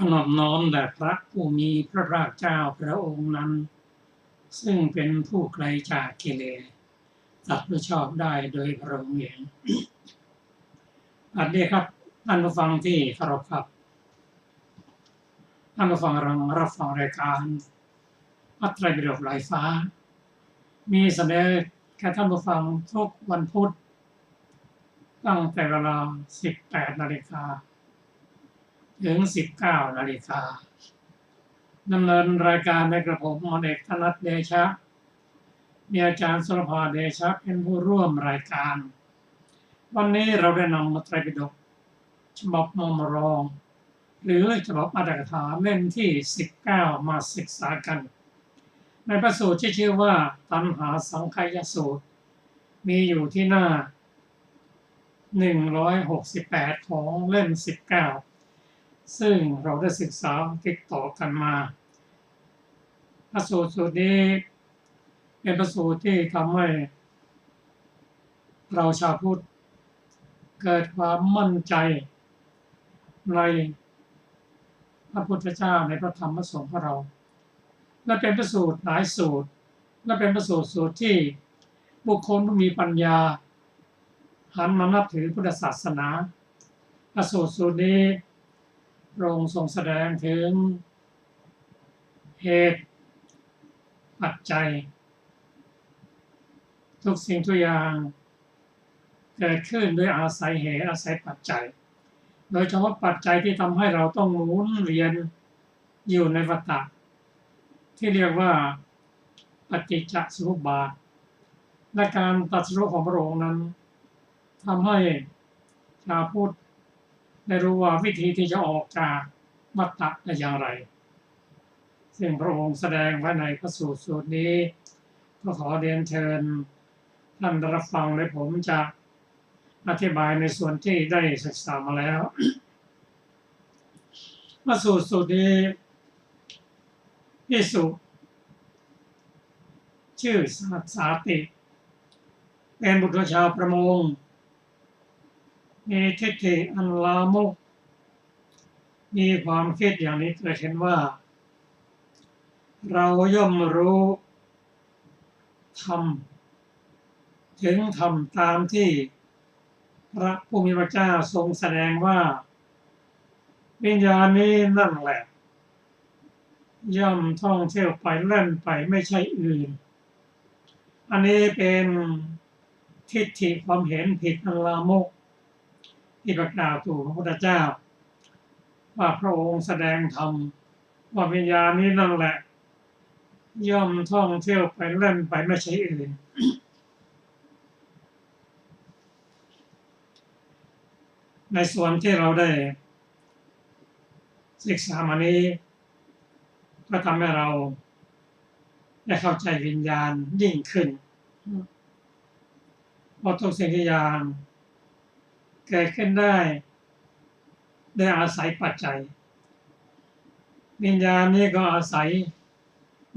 นอบน้อมแด่พระผู้มีพระภาคเจ้าพระองค์นั้นซึ่งเป็นผู้ไกลจากกิเลสตรัสรู้ชอบได้โดยพระองค์เองสวัสดีครับท่านผู้ฟังที่เคารพครับท่านผู้ฟังรับฟังรายการพระไตรปิฎกลอยฟ้ามีเสนอแก่ท่านผู้ฟังทุกวันพุธตั้งแต่เวลา 18 นาฬิกาถึง 19 นาฬิกาดำเนินรายการในกระผมหม่อมเอกธนัทเดชะมีอาจารย์สุรภาเดชะเป็นผู้ร่วมรายการวันนี้เราได้นำพระไตรปิฎกฉบับมมรองหรือฉบับอรรถกถาเล่มที่ 19 มาศึกษากันในพระสูตรที่ชื่อว่าตัณหาสังขยสูตรมีอยู่ที่หน้า 168 ของเล่ม 19 ซึ่งเราได้ศึกษาติดต่อกันมาพระสูตรนี้เป็นพระสูตรที่ทำให้เราชาวพุทธเกิดความมั่นใจในพระพุทธเจ้าในพระธรรมพระสงฆ์ของเราและเป็นพระสูตรหลายสูตรและเป็นพระสูตรที่บุคคลผู้มีปัญญาหันมานับถือพุทธศาสนาพระสูตรนี้พระองค์ทรงแสดงถึงเหตุปัจจัยทุกสิ่งทุกอย่างเกิดขึ้นด้วยอาศัยเหตุอาศัยปัจจัยโดยเฉพาะปัจจัยที่ทำให้เราต้องหมุนเวียนอยู่ในวัฏฏะที่เรียกว่าปฏิจจสมุปบาทและการตรัสรู้ของพระองค์นั้นทำให้ชาวพุทธได้รู้ว่าวิธีที่จะออกจากวัฏฏะได้อย่างไรซึ่งพระองค์แสดงไว้ในพระสูตรนี้ก็ขอเรียนเชิญท่านรับฟังและผมจะอธิบายในส่วนที่ได้ศึกษามาแล้วพระสูตรนี้ภิกษุชื่อสาติเป็นบุตรชาวประมงมีทิฏฐิอันลามกมีความคิดอย่างนี้เกิดเห็นว่าเราย่อมรู้ธรรมถึงธรรมตามที่พระผู้มีพระเจ้าทรงแสดงว่าวิญญาณนี้นั่นแหละย่อมท่องเที่ยวไปเล่นไปไม่ใช่อื่นอันนี้เป็นทิฏฐิความเห็นผิดอันลามกที่ประกาศถูกพระพุทธเจ้าว่าพระองค์แสดงธรรมว่าวิญญาณนี้นั่นแหละย่อมท่องเที่ยวไปเล่นไปไม่ใช่อื่นในส่วนที่เราได้ศึกษามานี้ก็ทำให้เราได้เข้าใจวิญญาณยิ่งขึ้นเพราะทุกสิ่งทุกอย่างเกิดขึ้นได้อาศัยปัจจัยวิญญาณนี้ก็อาศัย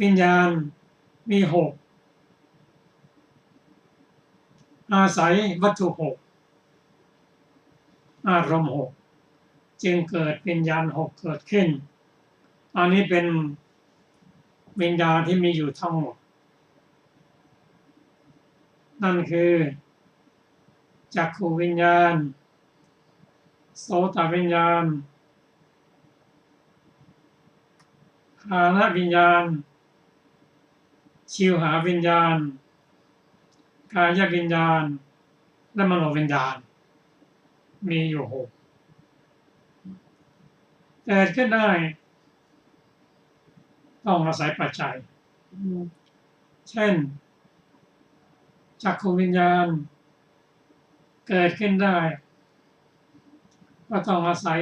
วิญญาณมี6อาศัยวัตถุ6อารมณ์6จึงเกิดวิญญาณ6เกิดขึ้นอันนี้เป็นวิญญาณที่มีอยู่ทั้งหมดนั่นคือจักขุวิญญาณโสตวิญญาณฆานวิญญาณชิวหาวิญญาณกายวิญญาณและมโนวิญญาณมีอยู่6เกิดขึ้นได้ต้องอาศัยปัจจัยเช่นจักขุวิญญาณเกิดขึ้นได้ก็ต้องอาศัย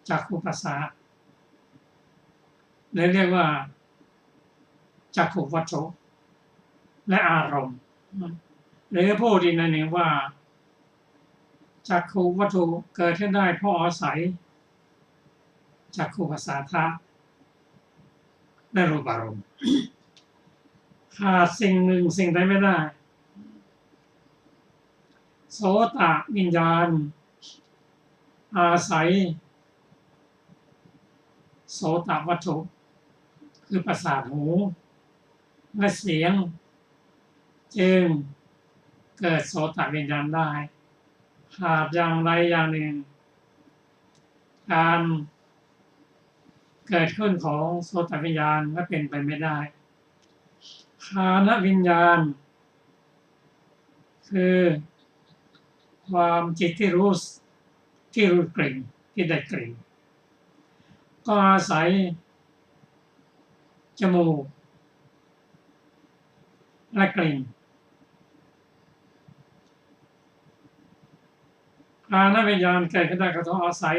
จักขุประสาทเรียกว่าจักขุวัตถุและอารมณ์หรือพูดอีกในหนึ่งว่าจักขุวัตถุเกิดขึ้นได้เพราะอาศัยจักขุประสาทและรูปารมณ์ขาดสิ่งหนึ่งสิ่งใดไม่ได้โสตวิญญาณอาศัย โสตวัตถุคือประสาทหูและเสียงจึงเกิดโสตวิญญาณได้ขาดอย่างใดอย่างหนึ่งการเกิดขึ้นของโสตวิญญาณก็เป็นไปไม่ได้ฆานวิญญาณคือความจิตที่รู้กลิ่นที่ได้กลิ่นก็อาศัยจมูกและกลิ่นฆานวิญญาณเกิดขึ้นได้ก็ต้องอาศัย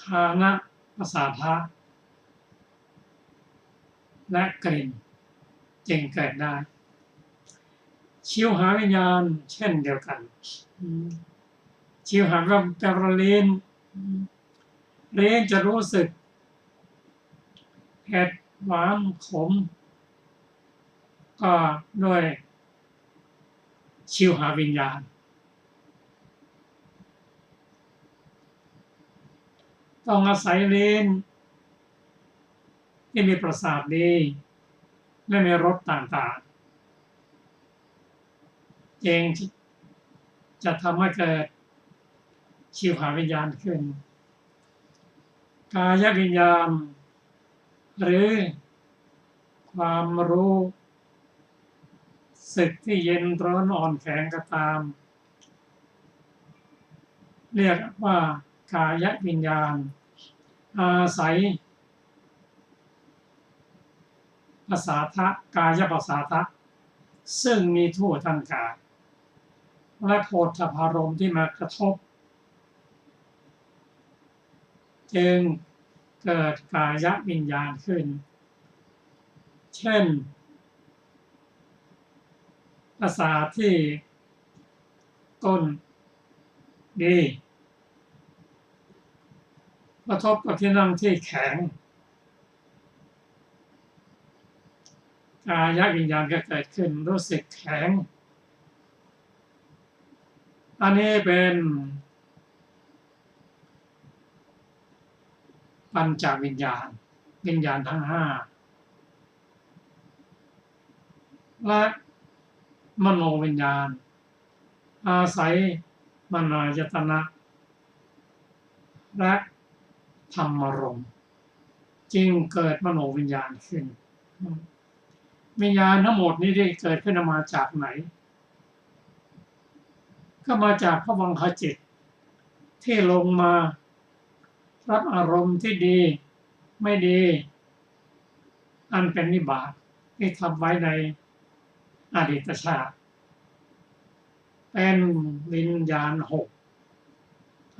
ฆานประสาทะและกลิ่นจึงเกิดได้ชิวหาวิญญาณเช่นเดียวกันชิวหาแปลว่าลิ้นจะรู้สึกเผ็ดหวานขมก็ด้วยชิวหาวิญญาณต้องอาศัยลิ้นที่มีประสาทดีและมีรสต่างๆจึงจะทำให้เกิดชิวหาวิญญาณขึ้นกายวิญญาณหรือความรู้สึกที่เย็นร้อนอ่อนแข็งก็ตามเรียกว่ากายวิญญาณอาศัยภาษาทะกายภาษาทะซึ่งมีทั่วทั้งกายและโผฏฐัพพารมณ์ที่มากระทบจึงเกิดกายวิญญาณขึ้นเช่นประสาทที่ก้นดีกระทบกับที่นั่งที่แข็งกายวิญญาณก็เกิดขึ้นรู้สึกแข็งอันนี้เป็นปัญจวิญญาณทั้งห้าและมโนวิญญาณอาศัยมนายตนะและธรรมารมณ์จึงเกิดมโนวิญญาณขึ้นวิญญาณทั้งหมดนี้ได้เกิดขึ้นมาจากไหนก็มาจากภวังคจิตที่ลงมารับอารมณ์ที่ดีไม่ดีอันเป็นวิบากที่ทำไว้ในอดีตชาติเป็นวิญญาณหก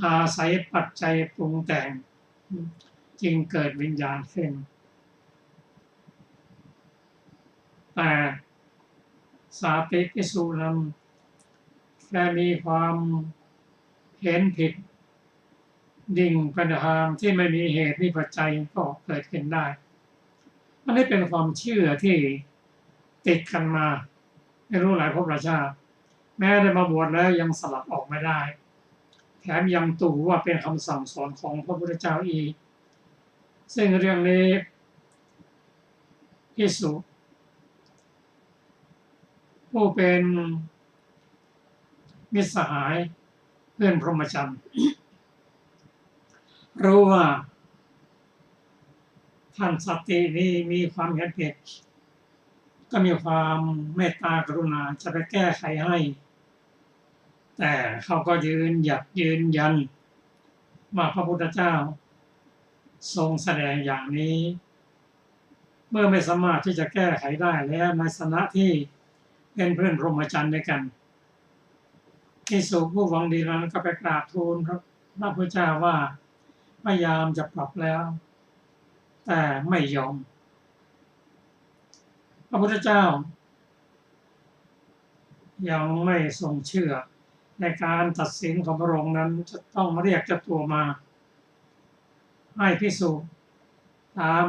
อาศัยปัจจัยปรุงแต่งจึงเกิดวิญญาณขึ้นแต่สาติภิกษุนั้นแค่มีความเห็นผิดดิ่งไปทางที่ไม่มีเหตุมีปัจจัยก็เกิดขึ้นได้อันนี้เป็นความเชื่อที่ติดกันมาไม่รู้หลายภพหลายชาติแม้ได้มาบวชแล้วยังสลัดออกไม่ได้แถมยังตู่ว่าเป็นคำสั่งสอนของพระพุทธเจ้าอีกซึ่งเรื่องนี้ภิกษุผู้เป็นมิตรสหายเพื่อนพรหมจรรย์รู้ว่าท่านสัตตินี้มีความเห็นผิดก็มีความเมตตากรุณาจะไปแก้ไขให้แต่เขาก็ยืนยันว่าพระพุทธเจ้าทรงแสดงอย่างนี้เมื่อไม่สามารถที่จะแก้ไขได้แล้วในฐานะที่เป็นเพื่อนพรหมจรรย์ด้วยกันภิกษุผู้หวังดีนั้นก็ไปกราบทูลพระพุทธเจ้าว่าพยายามจะปรับแล้วแต่ไม่ยอมพระพุทธเจ้ายังไม่ทรงเชื่อในการตัดสินของพระองค์นั้นจะต้องเรียกเจ้าตัวมาให้ภิกษุตาม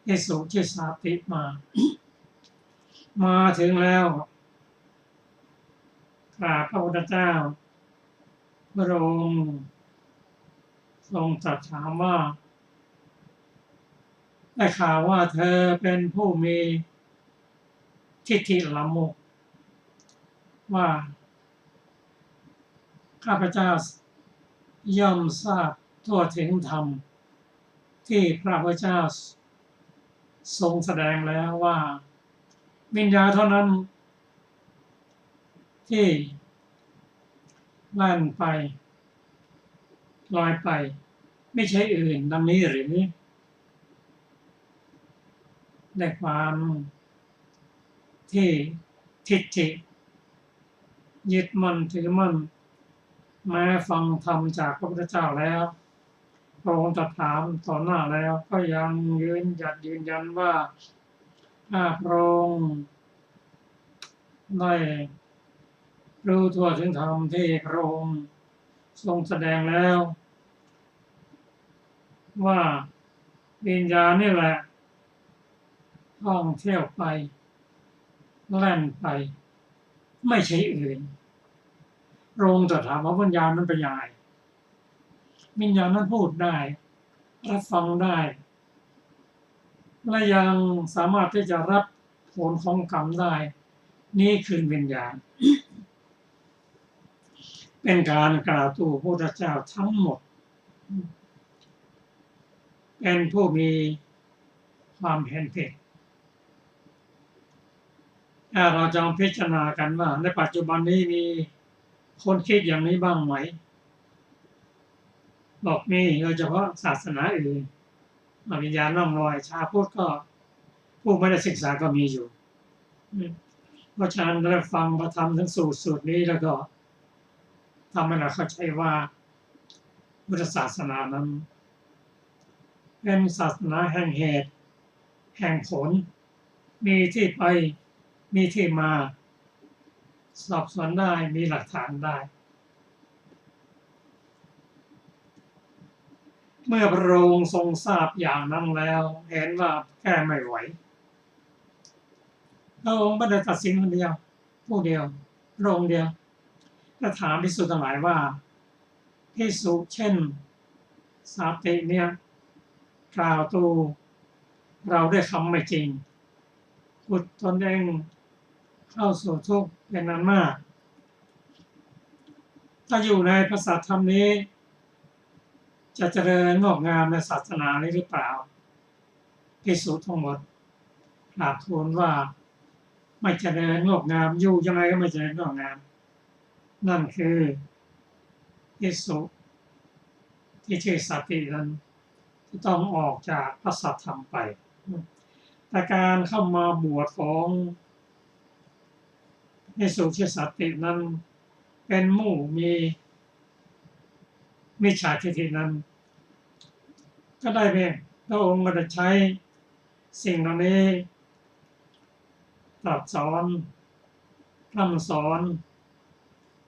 ภิกษุชื่อสาติมาถึงแล้วกราบพระพุทธเจ้าพระองค์ ทรงตรัสถามว่าได้ข่าวว่าเธอเป็นผู้มีทิฏฐิละโมบว่าข้าพเจ้าย่อมทราบทั่วถึงธรรมที่พระพุทธเจ้าทรงแสดงแล้วว่าวิญญาณเท่านั้นที่แล่นไปลอยไปไม่ใช่อื่นดังนี้หรือได้ความที่ทิฏฐิยึดมั่นถือมั่นแม้ฟังธรรมจากพระพุทธเจ้าแล้วพระองค์ตรัสถามต่อหน้าแล้วก็ยังยืนยันว่าถ้าพระองค์ได้รู้ทั่วถึงธรรมที่พระองค์ทรงแสดงแล้วว่าวิญญาณนี่แหละท่องเที่ยวไปแล่นไปไม่ใช่อื่นพระองค์ตรัสถามว่าวิญญาณนั้นเป็นยังไงวิญญาณนั้นพูดได้รับฟังได้และยังสามารถที่จะรับผลของกรรมได้นี่คือวิญญาณเป็นการกล่าวตู่พระพุทธเจ้าทั้งหมดเป็นผู้มีความเห็นผิดถ้าเราจะพิจารณากันว่าในปัจจุบันนี้มีคนคิดอย่างนี้บ้างไหมบอกมีโดยเฉพาะศาสนาอื่นวิญญาณล่องลอยชาวพุทธก็ผู้ไม่ได้ศึกษาก็มีอยู่เพราะฉะนั้นได้ฟังพระธรรมทั้งสูตรนี้แล้วก็ทำให้เราเข้าใจว่าพุทธศาสนานั้นเป็นศาสนาแห่งเหตุแห่งผลมีที่ไปมีที่มาสอบสวนได้มีหลักฐานได้เมื่อพระองค์ทรงทราบอย่างนั้นแล้วเห็นว่าแก้ไม่ไหวพระองค์ไม่ได้ตัดสินคนเดียวผู้เดียวพระองค์เดียวและถามภิกษุทั้งหลายว่าภิกษุเช่นสาติเนี่ยกล่าวตูเราได้คำไม่จริงกุดตนเองเข้าสู่ทุกข์เป็นนั้นมากถ้าอยู่ในพระสัทธรรมนี้จะเจริญงอกงามในศาสนานี้หรือเปล่าภิกษุทั้งหมดกราบทูลว่าไม่เจริญงอกงามอยู่ยังไงก็ไม่เจริญงอกงามนั่นคือภิกษุที่ชื่อสาตินั้นที่ต้องออกจากพระสัทธรรมไปแต่การเข้ามาบวชของภิกษุชื่อสาตินั้นเป็นหมู่มีมิจฉาทิฏฐินั้นก็ได้เพียงพระองค์ก็จะใช้สิ่งเหล่านี้ตรัสสอนพร่ำสอน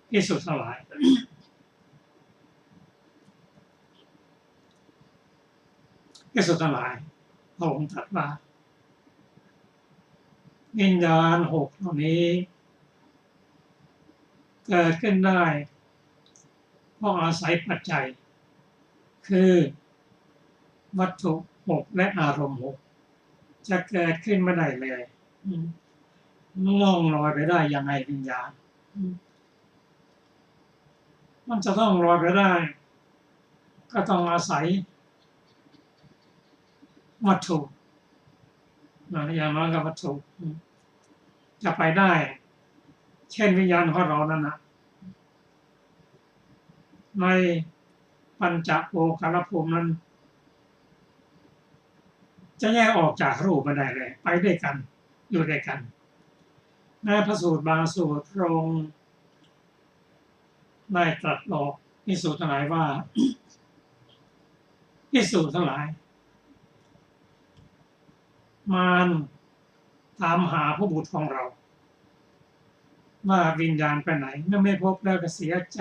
ภิกษุทั้งหลายภิกษุทั้งหลายพระองค์ตรัสว่าวิญญาณหกเหล่านี้เกิดขึ้นได้เพราะอาศัยปัจจัยคือวัตถุหกและอารมณ์หกจะเกิดขึ้นไม่ได้เลยล่องลอยไปได้ยังไงวิญญาณมันจะต้องลอยไปได้ก็ต้องอาศัยวัตถุอย่างน้อยกับวัตถุจะไปได้เช่นวิญญาณของเรานั่นนะในปัญจโภคารภูมินั้นจะแยกออกจากรูปไม่ได้เลยไปด้วยกันอยู่ด้วยกันในพระสูตรบางสูตรพระองค์ได้ตรัสบอกภิกษุทั้งหลายว่าภิกษุทั้งหลายมารถามหาผู้บุตรของเราว่าวิญญาณไปไหนเมื่อไม่พบแล้วก็เสียใจ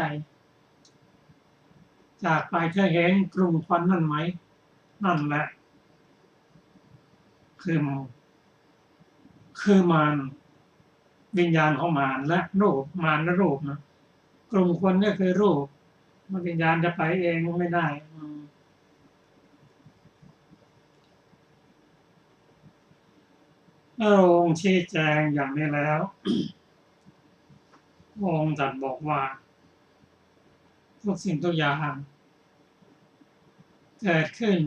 จากไปเธอเห็นกลุ่มควันนั่นไหมนั่นแหละคือมารวิญญาณของมารและรูปมารและรูปนะกลุ่มควันก็คือรูปวิญญาณจะไปเองไม่ได้ พระองค์ชี้แจงอย่างนี้แล้วพระองค์ตรัสบอกว่าทุกสิ่งทุกอย่างเกิดขึ้น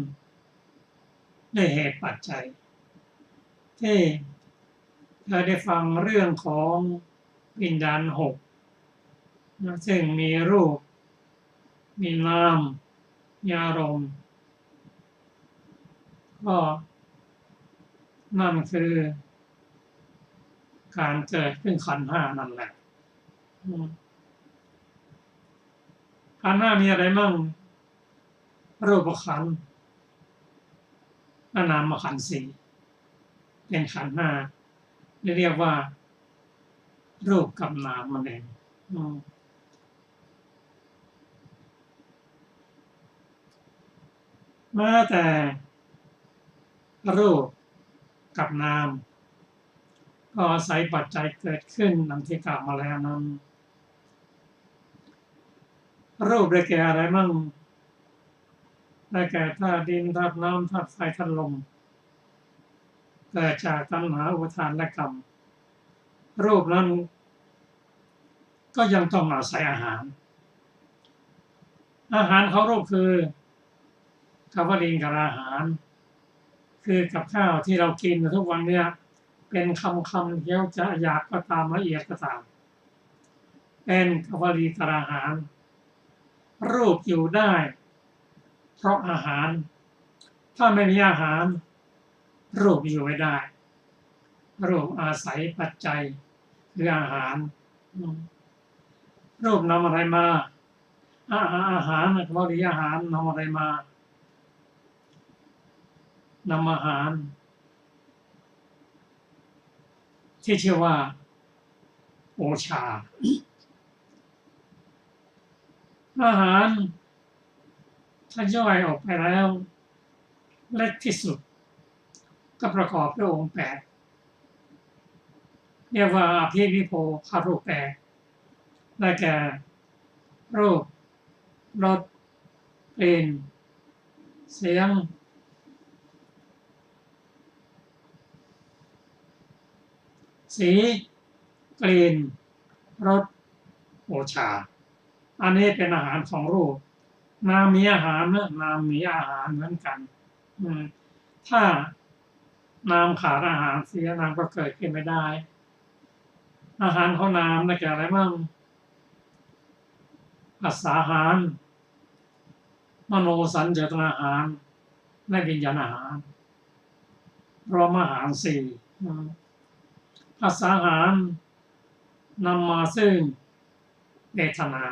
ด้วยเหตุปัจจัยที่เราได้ฟังเรื่องของวิญญาณหกซึ่งมีรูปมีนามมีอารมณ์ก็นั่นคือการเกิดขึ้นขันธ์ห้านั่นแหละขันธ์ห้ามีอะไรมั่งรูปขันธ์นามขันธ์สี่เป็นขันธ์ห้าเรียกว่ารูปกับนามมันเองแม้แต่รูปกับนามก็อาศัยปัจจัยเกิดขึ้นดังที่กล่าวมาแล้วนั้นรูปได้แก่อะไรมั่งได้แก่ธาตุดินธาตุน้ำธาตุไฟธาตุลมเกิดจากตัณหาอุปาทานและกรรมรูปนั้นก็ยังต้องอาศัยอาหารของรูปคือคำว่าดินกับอาหารคือกับข้าวที่เรากินทุกวันเนี่ยเป็นคำเคี้ยวจะหยาบก็ตามละเอียดก็ตามเป็นคำว่าดินกับอาหารรูปอยู่ได้เพราะอาหารถ้าไม่มีอาหารรูปอยู่ไม่ได้รูปอาศัยปัจจัยคืออาหารรูปนำอะไรมาอาหารคำว่าอาหารนำอะไรมานำอาหารที่ชื่อว่าโอชาอาหารถ้าย่อยออกไปแล้วเล็กที่สุดก็ประกอบด้วยองค์แปดเรียกว่าอภิวิโภคารูปแปดได้แก่รูปรสกลิ่นเสียงสีกลิ่นรสโอชาอันนี้เป็นอาหารของรูปนามมีอาหารนามมีอาหารเหมือนกันถ้านามขาดอาหารเสียนามก็เกิดขึ้นไม่ได้อาหารของนามได้แก่อะไรบ้างอัสสาหารมโนสัญญตนาหารและวิญญาณอาหารรวมอาหารสี่อัสสาหารนำมาซึ่งเวทนา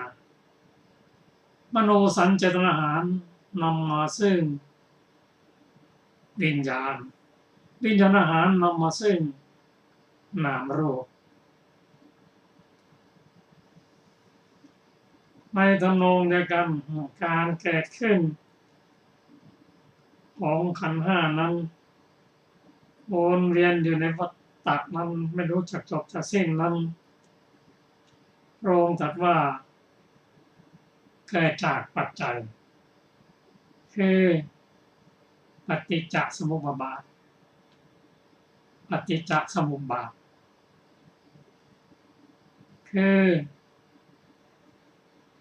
มโนสัญจตนาหารนำมาซึ่งวิญญาณอาหารนำมาซึ่งนามรูปในทำนองเดียวกันการเกิดขึ้นของขันธ์ห้านั้นวนเวียนอยู่ในวัฏฏะนั้นไม่รู้จักจบจักสิ้นนั้นพระองค์ตรัสว่าเกิดจากปัจจัยคือปฏิจจสมุปบาทคือ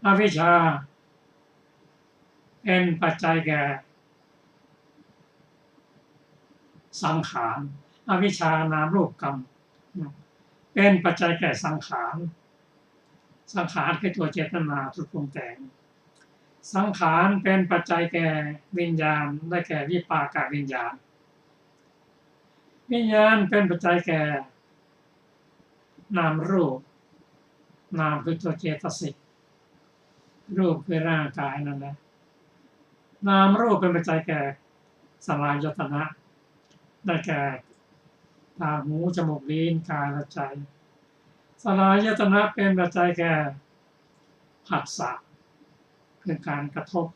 อวิชชาเป็นปัจจัยแก่สังขารอวิชชานามรูปกรรมเป็นปัจจัยแก่สังขารคือตัวเจตนาทุกปรุงแต่งสังขารเป็นปัจจัยแก่วิญญาณได้แก่วิปากวิญญาณเป็นปัจจัยแก่นามรูปนามคือตัวเจตสิกรูปคือร่างกายนั่นแหละนามรูปเป็นปัจจัยแก่สลายตนะได้แก่ตาหูจมูกลิ้นกายและใจสลายตนะเป็นปัจจัยแก่ผัสสะคือการกระทบ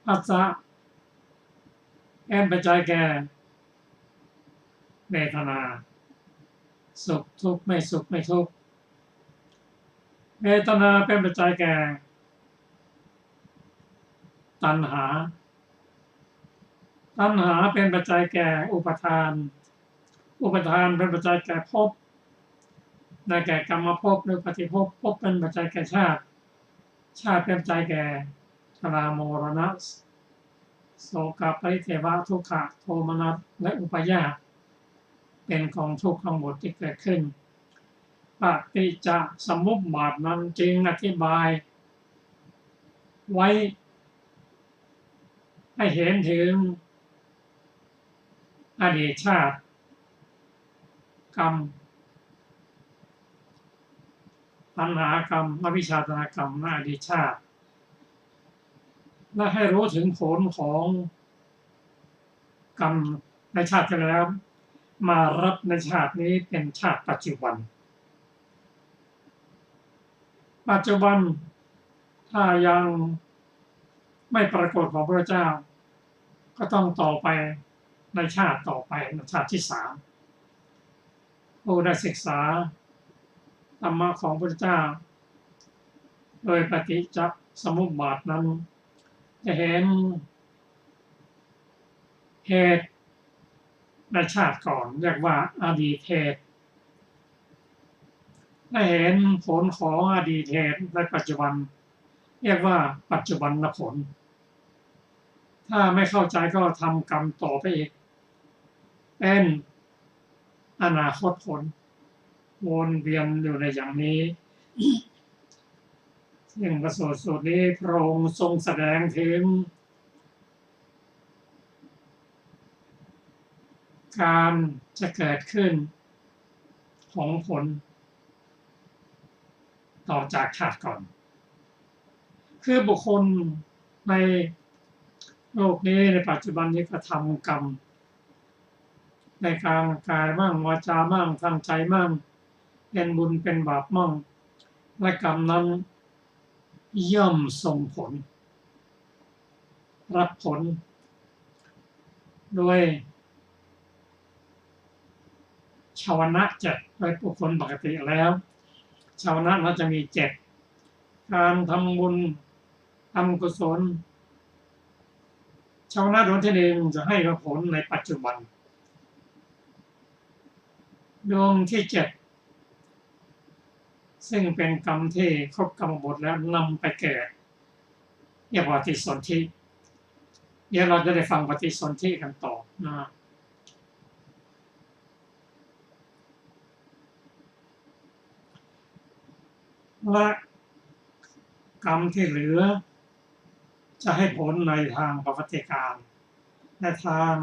ผัสสะเป็นปัจจัยแก่เวทนาสุขทุกข์ไม่สุขไม่ทุกข์เวทนาเป็นปัจจัยแก่ตัณหาเป็นปัจจัยแก่อุปาทาน อุปทานเป็นปัจจัยแก่ภพได้แก่กรรมภพหรือปฏิภพภพเป็นปัจจัยแก่ชาติชาติเป็นปัจจัยแก่ชรามรณะโศกปริเทวะทุกขะโทมนัสและอุปาญาสเป็นกองทุกข์ทั้งหมดที่เกิดขึ้นปฏิจจสมุปบาทนั้นจึงอธิบายไว้ให้เห็นถึงอดีตชาติกรรมตัณหากรรมอวิชชาตนกรรมในอดีตชาติและให้รู้ถึงผลของกรรมในชาติที่แล้วมารับในชาตินี้เป็นชาติปัจจุบันถ้ายังไม่ปรากฏของพระเจ้าก็ต้องต่อไปในชาติต่อไปในชาติที่3ผู้ได้ศึกษาธรรมะของพระเจ้าโดยปฏิจจสมุปบาทนั้นจะเห็นเหตุในชาติก่อนเรียกว่าอดีตเหตุและเห็นผลของอดีตเหตุในปัจจุบันเรียกว่าปัจจุบันผลถ้าไม่เข้าใจก็ทำกรรมต่อไปอีกเป็นอนาคตผลวนเวียนอยู่ในอย่างนี้ซึ่งพระสูตรนี้พระองค์ทรงแสดงถึงการจะเกิดขึ้นของผลต่อจากชาติก่อนคือบุคคลในโลกนี้ในปัจจุบันนี้กระทำกรรมในการกายมั่งวาจามั่งทางใจมั่งเป็นบุญเป็นบาปมั่งและกรรมนั้นย่อมส่งผลรับผลโดยชาวนะ7โดยบุคคลปกติแล้วชาวนะเราจะมี7การทำบุญทำกุศลชาวนะดวงที่1จะให้ผลในปัจจุบันดวงที่7ซึ่งเป็นกรรมที่ครบกรรมบทแล้วนำไปเกิดเรียกว่าปฏิสนธิเดี๋ยวเราจะได้ฟังปฏิสนธิกันต่อนะและกรรมที่เหลือจะให้ผลในทางประวัติการในทาง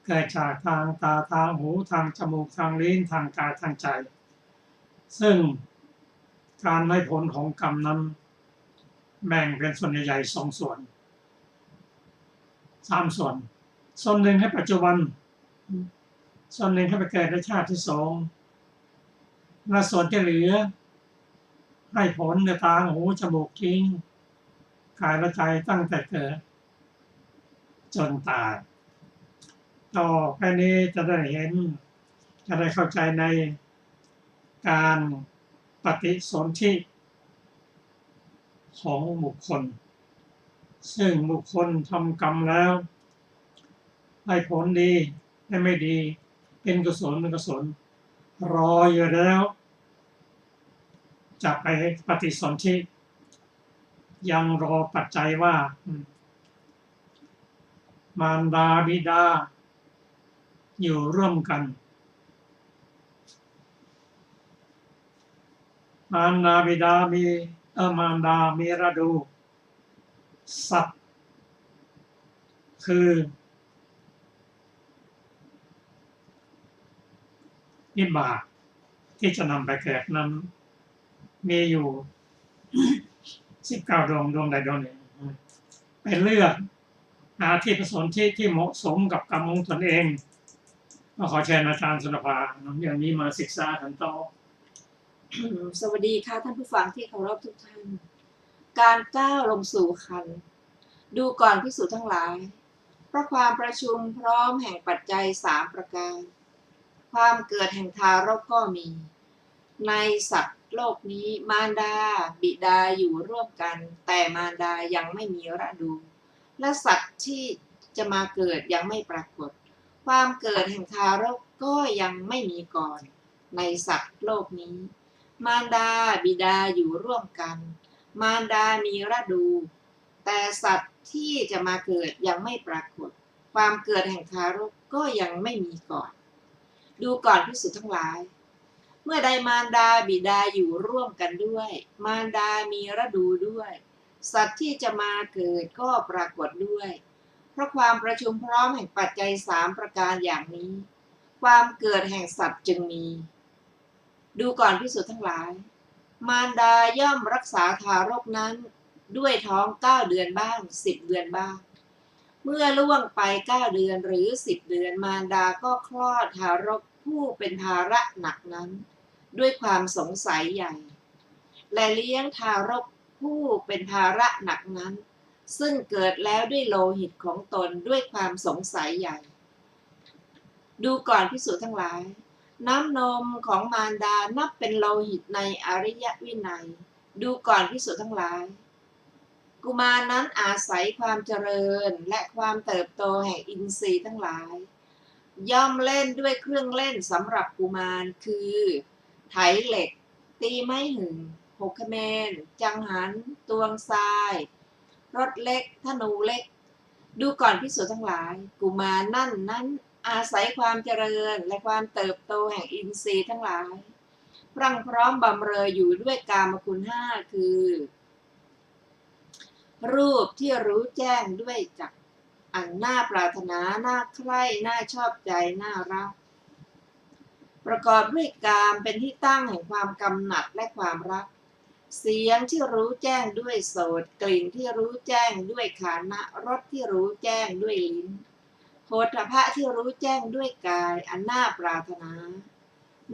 เกิดจากทางตาทางหูทางจมูกทางลิ้นทางกายทางใจซึ่งการให้ผลของกรรมนั้นแบ่งเป็นส่วนใหญ่ๆ2 ส่วน3 ส่วนส่วนหนึ่งให้ปัจจุบันส่วนหนึ่งให้ไปเกิดในชาติที่2และส่วนที่เหลือให้ผลในทางหูจมูกลิ้นกายและใจตั้งแต่เกิดจนตายต่อไปนี้จะได้เห็นจะได้เข้าใจในการปฏิสนธิของบุคคลซึ่งบุคคลทำกรรมแล้วให้ผลดีให้ไม่ดีเป็นกุศลเป็นกุศลรออยู่แล้วจะไปปฏิสนธิยังรอปัจจัยว่ามารดาบิดาอยู่ร่วมกันมารดาบิดามีมารดามีระดูสัตว์คือวิบากที่จะนำไปเกิดนั้นมีอยู่19 ดวงใดดวงหนึ่งไปเลือกหาที่ผสมที่เหมาะสมกับกรรมของตนเองก็ขอเชิญอาจารย์สุนภาอย่างนี้มาศึกษากันต่อสวัสดีค่ะท่านผู้ฟังที่เคารพทุกท่านการก้าวลงสู่คันดูก่อนภิกษุทั้งหลายเพราะความประชุมพร้อมแห่งปัจจัย3 ประการความเกิดแห่งทารกก็มีในสัตว์โลกนี้มารดาบิดาอยู่ร่วมกันแต่มารดายังไม่มีฤดูและสัตว์ที่จะมาเกิดยังไม่ปรากฏ ความเกิดแห่งทารกก็ยังไม่มีก่อนในสัตว์โลกนี้มารดาบิดาอยู่ร่วมกันมารดามีฤดูแต่สัตว์ที่จะมาเกิดยังไม่ปรากฏความเกิดแห่งทารกก็ยังไม่มีก่อนดูก่อนภิกษุทั้งหลายเมื่อใดมารดาบิดาอยู่ร่วมกันด้วยมารดามีฤดูด้วยสัตว์ที่จะมาเกิดก็ปรากฏด้วยเพราะความประชุมพร้อมแห่งปัจจัย3ประการอย่างนี้ความเกิดแห่งสัตว์จึงมีดูก่อนภิกษุทั้งหลายมารดาย่อมรักษาทารกนั้นด้วยท้อง9 เดือนบ้าง10 เดือนบ้างเมื่อล่วงไป9 เดือนหรือ10 เดือนมารดาก็คลอดทารกผู้เป็นภาระหนักนั้นด้วยความสงสัยใหญ่และเลี้ยงทารกผู้เป็นภาระหนักนั้นซึ่งเกิดแล้วด้วยโลหิตของตนด้วยความสงสัยใหญ่ดูก่อนภิกษุทั้งหลายน้ำนมของมารดานับเป็นโลหิตในอริยวินัยดูก่อนภิกษุทั้งหลายกุมารนั้นอาศัยความเจริญและความเติบโตแห่งอินทรีย์ทั้งหลายย่อมเล่นด้วยเครื่องเล่นสำหรับกุมารคือไถเหล็กตีไม้หึงหกเขมรจังหันตวงทรายรถเล็กธนูเล็กดูก่อนภิกษุทั้งหลายกุมารนั้นอาศัยความเจริญและความเติบโตแห่งอินทรีย์ทั้งหลายพรั่งพร้อมบำเรออยู่ด้วยกามคุณ5คือรูปที่รู้แจ้งด้วยจักรอันน่าปรารถนาน่าใคร่น่าชอบใจน่ารักประกอบด้วยกามเป็นที่ตั้งแห่งความกำหนัดและความรักเสียงที่รู้แจ้งด้วยโสตกลิ่นที่รู้แจ้งด้วยฆานะรสที่รู้แจ้งด้วยลิ้นโผฏฐัพพะที่รู้แจ้งด้วยกายอันน่าปรารถนา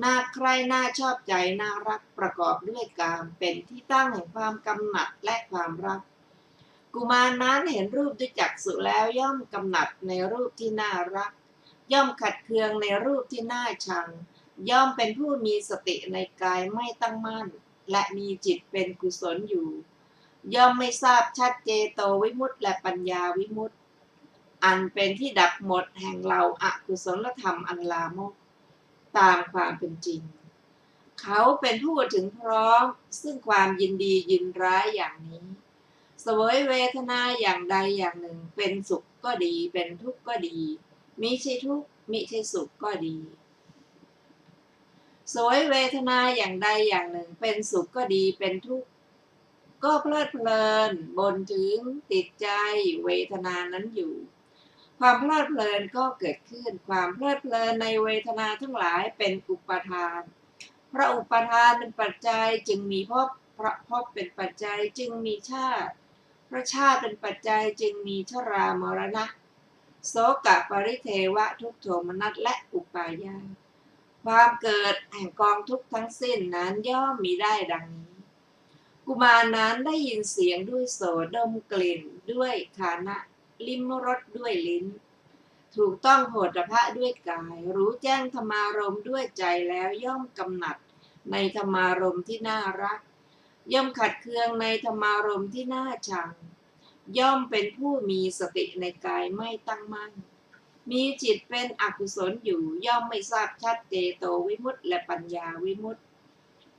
น่าใคร่น่าชอบใจน่ารักประกอบด้วยกามเป็นที่ตั้งแห่งความกำหนัดและความรักกุมารนั้นเห็นรูปด้วยจักษุแล้วย่อมกำหนัดในรูปที่น่ารักย่อมขัดเคืองในรูปที่น่าชังย่อมเป็นผู้มีสติในกายไม่ตั้งมั่นและมีจิตเป็นกุศลอยู่ย่อมไม่ทราบชัดเจโตวิมุตติและปัญญาวิมุตติอันเป็นที่ดับหมดแห่งเหล่าอกุศลธรรมอันลามกตามความเป็นจริงเขาเป็นผู้ถึงพร้อมซึ่งความยินดียินร้ายอย่างนี้เสวยเวทนาอย่างใดอย่างหนึ่งเป็นสุขก็ดีเป็นทุกข์ก็ดีมิใช่ทุกข์มิใช่สุขก็ดีเสวยเวทนาอย่างใดอย่างหนึ่งเป็นสุขก็ดีเป็นทุกข์ก็เพลิดเพลินบนถึงติดใจเวทนานั้นอยู่ความเพลิดเพลินก็เกิดขึ้นความเพลิดเพลินในเวทนาทั้งหลายเป็นอุปทานเพราะอุปทานเป็นปัจจัยจึงมีภพเพราะภพเป็นปัจจัยจึงมีชาติเพราะชาติเป็นปัจจัยจึงมีชรามรณะโสกปริเทวะทุกขโทมนัสและอุปาญาสความเกิดแห่งกองทุกข์ทั้งสิ้นนั้นย่อมมีได้ดังนี้กุมารนั้นได้ยินเสียงด้วยโสตดมกลิ่นด้วยฆานะลิ้มรสด้วยลิ้นถูกต้องโผฏฐัพพะด้วยกายรู้แจ้งธรรมารมณ์ด้วยใจแล้วย่อมกำหนัดในธรรมารมณ์ที่น่ารักย่อมขัดเคืองในธรรมารมณ์ที่น่าชังย่อมเป็นผู้มีสติในกายไม่ตั้งมั่นมีจิตเป็นอกุศลอยู่ย่อมไม่ทราบชัดเจโตวิมุตติและปัญญาวิมุตติ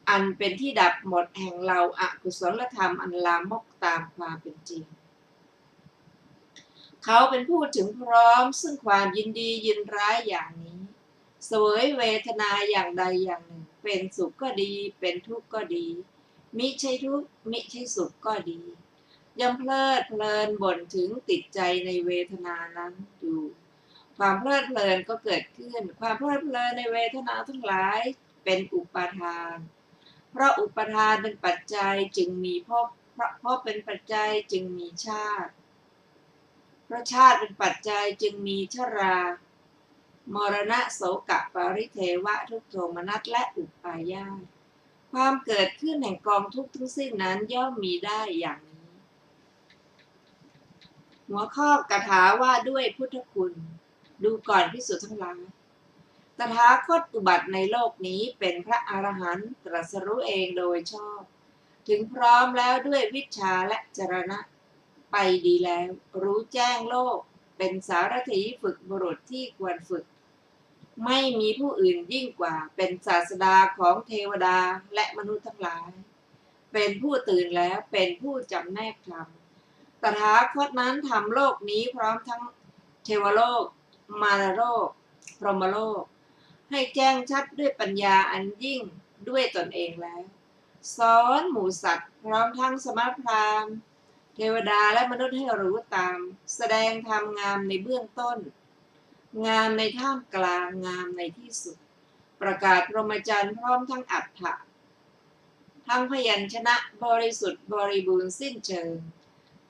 อันเป็นที่ดับหมดแห่งเราอกุศลธรรมอันลามกตามความเป็นจริงเขาเป็นผู้ถึงพร้อมซึ่งความยินดียินร้ายอย่างนี้เสวยเวทนาอย่างใดอย่างหนึ่งเป็นสุขก็ดีเป็นทุกข์ก็ดีมิใช่ทุกข์มิใช่สุขก็ดีย่อมเพลิดเพลินบ่นถึงติดใจในเวทนานั้นอยู่ความเพลิดเพลินก็เกิดขึ้นความเพลิดเพลินในเวทนาทั้งหลายเป็นอุปาทานเพราะอุปาทานเป็นปัจจัยจึงมีภพเพราะภพเป็นปัจจัยจึงมีชาติเพราะชาติเป็นปัจจัยจึงมีชรามรณะโสกปริเทวะทุกขโทมนัสและอุปาญาสความเกิดขึ้นแห่งกองทุกข์ทั้งสิ้นนั้นย่อมมีได้อย่างนี้หัวข้อกถาว่าด้วยพุทธคุณดูก่อนภิกษุทั้งหลายตถาคตอุบัติในโลกนี้เป็นพระอรหันต์ตรัสรู้เองโดยชอบถึงพร้อมแล้วด้วยวิชชาและจรณะไปดีแล้วรู้แจ้งโลกเ เป็นสารถีฝึกบุรุษที่ควรฝึกไม่มีผู้อื่นยิ่งกว่าเป็นศาสดาของเทวดาและมนุษย์ทั้งหลายเป็นผู้ตื่นแล้วเป็นผู้จำแนกธรรมตถาคตนั้นทำโลกนี้พร้อมทั้งเทวโลกมารโลกพรหมโลกให้แจ้งชัดด้วยปัญญาอันยิ่งด้วยตนเองแล้วสอนหมู่สัตว์พร้อมทั้งสมณพราหมณ์เทวดาและมนุษย์ให้รู้ตามแสดงธรรมงามในเบื้องต้นงามในท่ามกลางงามในที่สุดประกาศพรหมจรรย์พร้อมทั้งอัฏฐะทั้งพยัญชนะบริสุทธิ์บริบูรณ์สิ้นเชิง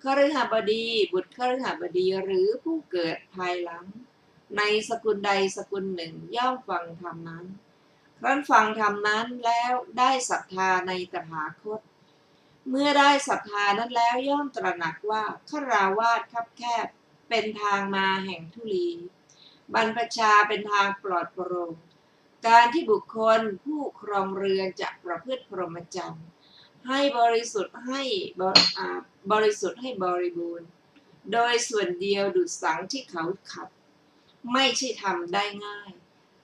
คฤหบดีบุตรคฤหบดีหรือผู้เกิดภายหลังในสกุลใดสกุลหนึ่งย่อมฟังธรรมนั้นครั้นฟังธรรมนั้นแล้วได้ศรัทธาในตถาคตเมื่อได้ศรัทธานั้นแล้วย่อมตระหนักว่าคฤหาสน์คับแคบเป็นทางมาแห่งทุลีบรรพชาเป็นทางปลอดโปร่งการที่บุคคลผู้ครองเรือนจะประพฤติพรหมจรรย์ให้บริสุทธิ์ให้บริสุทธิ์ให้บริบูรณ์โดยส่วนเดียวดุจสังที่เขาขัดไม่ใช่ทำได้ง่าย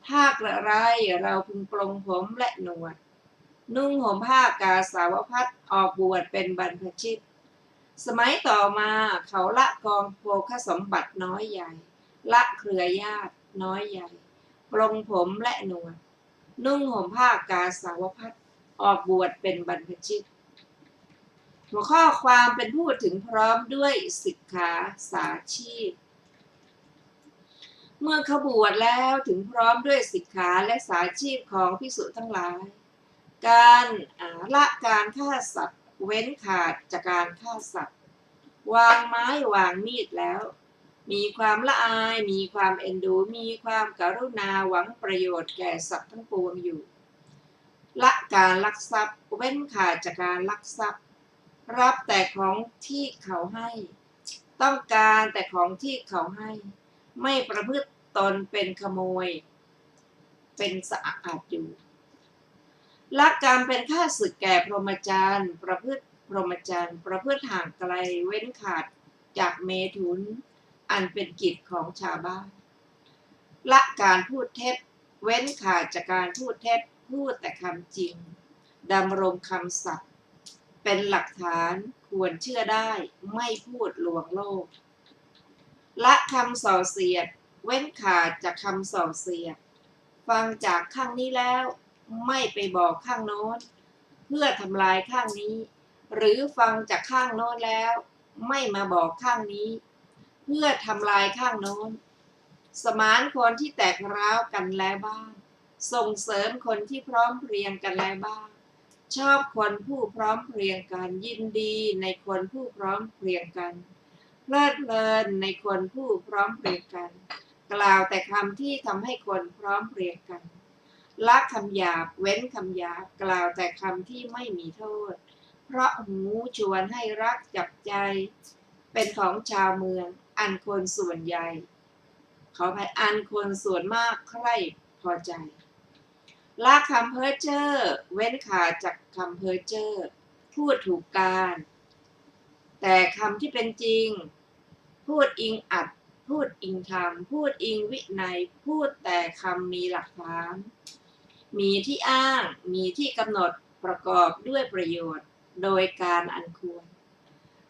ถ้ากระไรเราพึงปลงผมและหนวดนุ่งห่มผ้ากาสาวพัสออกบวชเป็นบรรพชิตสมัยต่อมาเขาละกองโภคสมบัติน้อยใหญ่ละเครือญาติน้อยใหญ่ปลงผมและหนวดนุ่งห่มผ้ากาสาวพัสออกบวชเป็นบรรพชิตหัวข้อความเป็นพูดถึงพร้อมด้วยสิกขาสาชีพเมื่อเขาบวชแล้วถึงพร้อมด้วยสิกขาและสาชีพของภิกษุทั้งหลายการละการฆ่าสัตว์เว้นขาดจากการฆ่าสัตว์วางไม้วางมีดแล้วมีความละอายมีความเอ็นดูมีความกรุณาหวังประโยชน์แก่สัตว์ทั้งปวงอยู่ละการลักทรัพย์เว้นขาดจากการลักทรัพย์รับแต่ของที่เขาให้ต้องการแต่ของที่เขาให้ไม่ประพฤติตนเป็นขโมยเป็นสะอาดอยู่ละการเป็นข้าศึกแก่พรหมจรรย์ประพฤติพรหมจรรย์ประพฤติห่างไกลเว้นขาดจากเมถุนอันเป็นกิจของชาวบ้านละการพูดเท็จเว้นขาดจากการพูดเท็จพูดแต่คำจริงดำรงคำสัตย์เป็นหลักฐานควรเชื่อได้ไม่พูดลวงโลกละคำส่อเสียดเว้นขาดจากคำส่อเสียดฟังจากข้างนี้แล้วไม่ไปบอกข้างโน้นเพื่อทำลายข้างนี้หรือฟังจากข้างโน้นแล้วไม่มาบอกข้างนี้เพื่อทำลายข้างโน้นสมานคนที่แตกร้าวกันแล้วบ้างส่งเสริมคนที่พร้อมเพรียงกันแล้วบ้างชอบคนผู้พร้อมเพรียงกันยินดีในคนผู้พร้อมเพรียงกันเพลิดเพลินในคนผู้พร้อมเพรียงกันกล่าวแต่คำที่ทำให้คนพร้อมเพรียงกันละคำหยาบเว้นคำหยาบกล่าวแต่คำที่ไม่มีโทษเพราะหูชวนให้รักจับใจเป็นของชาวเมืองอันคนส่วนใหญ่ขออภัยอันคนส่วนมากใคร่พอใจละคำเพ้อเจ้อเว้นขาดจากคำเพ้อเจ้อพูดถูกการแต่คำที่เป็นจริงพูดอิงอัดพูดอิงธรรมพูดอิงวินัยพูดแต่คำมีหลักฐานมีที่อ้างมีที่กำหนดประกอบด้วยประโยชน์โดยการอันควร